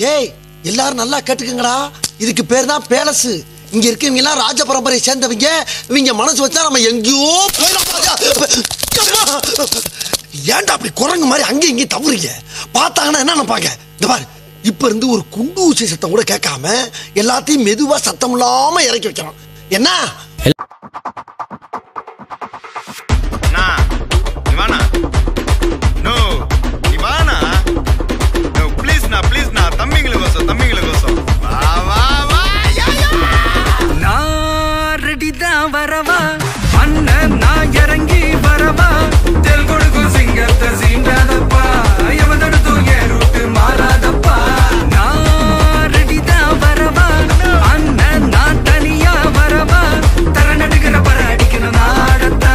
டேய் எல்லாரும் நல்லா கேட்டுக்குங்கடா. இதுக்கு பேர் தான் பேலஸ். இங்க இருக்கவங்க எல்லாம் ராஜ பரம்பரையை சேர்ந்தவங்க. இவங்க மனசு வச்சா நம்ம எங்கேயோ ஏன்டா அப்படி குரங்கு மாதிரி அங்கேயும் இங்கேயும் தவறுங்க. பார்த்தாங்கன்னா என்ன நினைப்பாங்க? இந்த பாரு, இப்ப இருந்து ஒரு குண்டு ஊசி சத்தம் கூட கேட்காம எல்லாத்தையும் மெதுவா சத்தம் இல்லாம இறக்கி வைக்கிறோம். என்ன வரவா அண்ணன் நான் இறங்கி வரவா தெல் கொடுக்கும் சிங்கத்தை சீண்டாதப்பா எவன் தடுத்தும் என் ரூட்டு மாறாதப்பா நான் ரெடிதான் வரவா அண்ணன் நான் தனியா வரவா தர நடுக்கிற பர அடிக்கிற நாடத்தா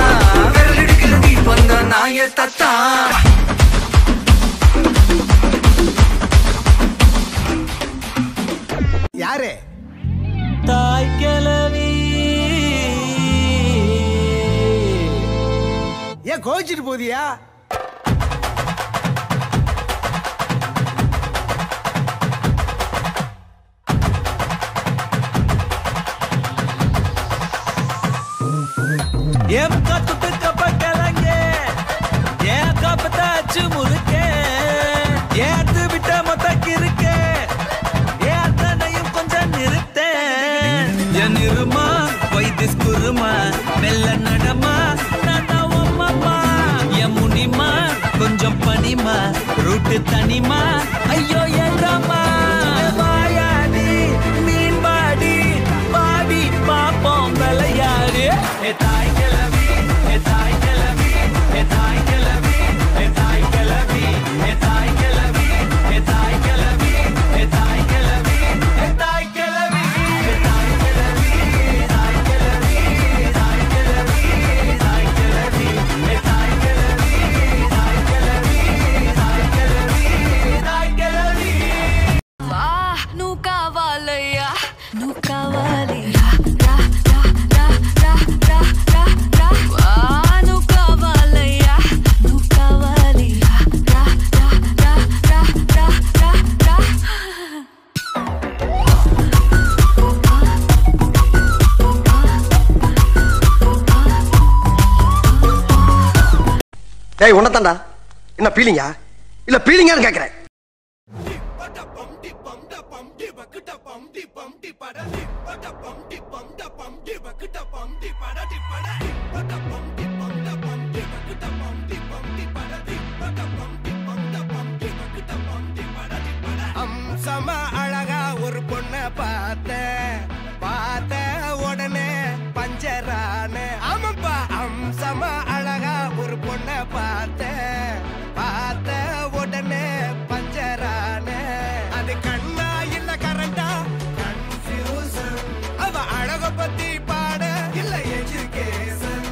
விரல் எடுக்கிற தீபம் தான் நாய தத்தா யாரு தாய் கிளவி ஏன் கோச்சிட்டு போதியா? ஏன் கத்துட்டு கப்ப கிளங்க ஏன் கப்பத்தாச்சு முறுக்க ஏத்து விட்ட மொத்தக்கு இருக்க ஏன் தன்னையும் கொஞ்சம் நிறுத்த என் இருமா வைத்திஸ் குருமா மெல்ல நடமா முனிமா கொஞ்சம் பனிமா ரூட்டு தனிமா ஐயோ ஏண்டாமா வாயாடி மீன் பாடி பாடி பாப்போம் விளையாடு தாய் கிளவி தாய் கிளவி தாய் கிளவி தாய் கிளவி தாய் கிளவி தாய் கிளவி தாய் கிளவி தாய் கிளவி டேய் உன்னதான்டா. என்ன பீலிங்கா? இல்ல பீலிங்கான்னு கேக்குறேன். அம்சமா அழகா ஒரு பொண்ண பார்த்த உடனே பஞ்சரான. ஆமாப்பா, அம்சமா அழகா ஒரு பொண்ண பார்த்த உடனே பஞ்சரான. அது கண்ணா இல்ல கரண்டா கன்ஃபியூசன். அவ அழக பத்தி பாட இல்ல எஜுகேஷன்.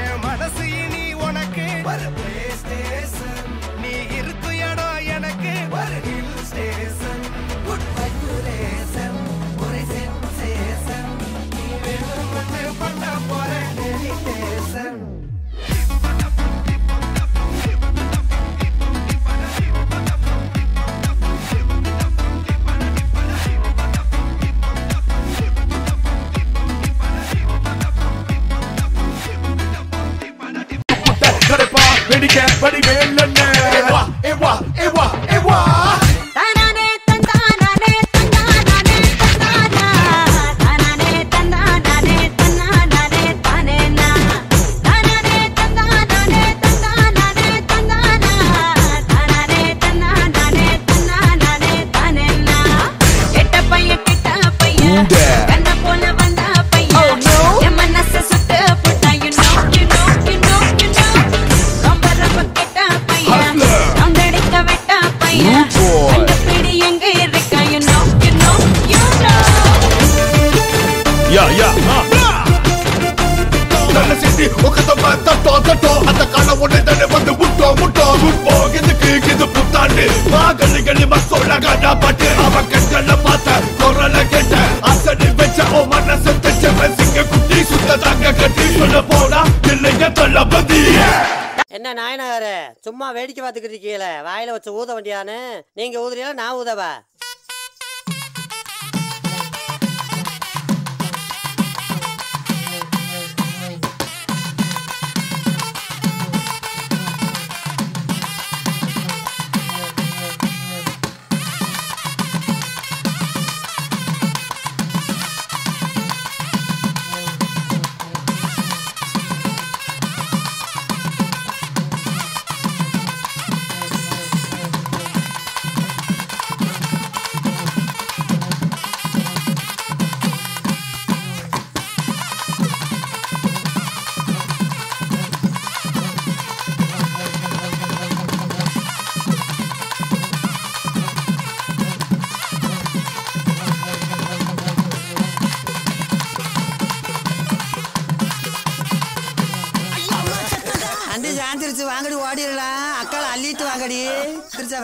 என் மனசு இனி உனக்கு ஒரு பிளே ஸ்டேஷன். நீ இருக்கு இடம் எனக்கு ஒரு ஹில் ஸ்டேஷன். குட் வைபுரேஷன் ஒரு சென்சேஷன். நீ வேணும் பண்ண போற டெலிடேஷன். வெடிக்க படி வேலண்ணே ஏவா ஏவா ஏவா ஏவா தானானே தந்தானானே தந்தானானே தந்தானா தானானே தந்தானானே தந்தானானே தானேனா தானானே தந்தானானே தந்தானானே தந்தானா தானானே தந்தானானே தந்தானானே தானேனா கெட்ட பையன் கண்ண போல வந்தா பையன் என் மனச சுட்டு புட்டா you know அந்த கால ஒண்ணு தானே வந்து முட்டோ இதுக்கு இது புத்தாண்டு மாகலிகளி மக்கள பாட்டு அவ கண்கள பார்த்த குரல கேட்ட அசடி வச்ச ஓ மனசு தச்ச சிங்க குட்டி சுத்த தாங்க கட்டி சொல்ல போனா இல்லைங்க தள்ளபதி. என்ன நாயனாரே சும்மா வேடிக்கை பார்த்துக்கிட்டு இருக்கீங்களே, வாயில வச்சு ஊத வேண்டியானு? நீங்க ஊதுறீங்களா நான் ஊதவா? சாந்திருச்சு வாங்கடி ஓடிடலாம் அக்கால அள்ளிட்டு வாங்கடி திருச்சா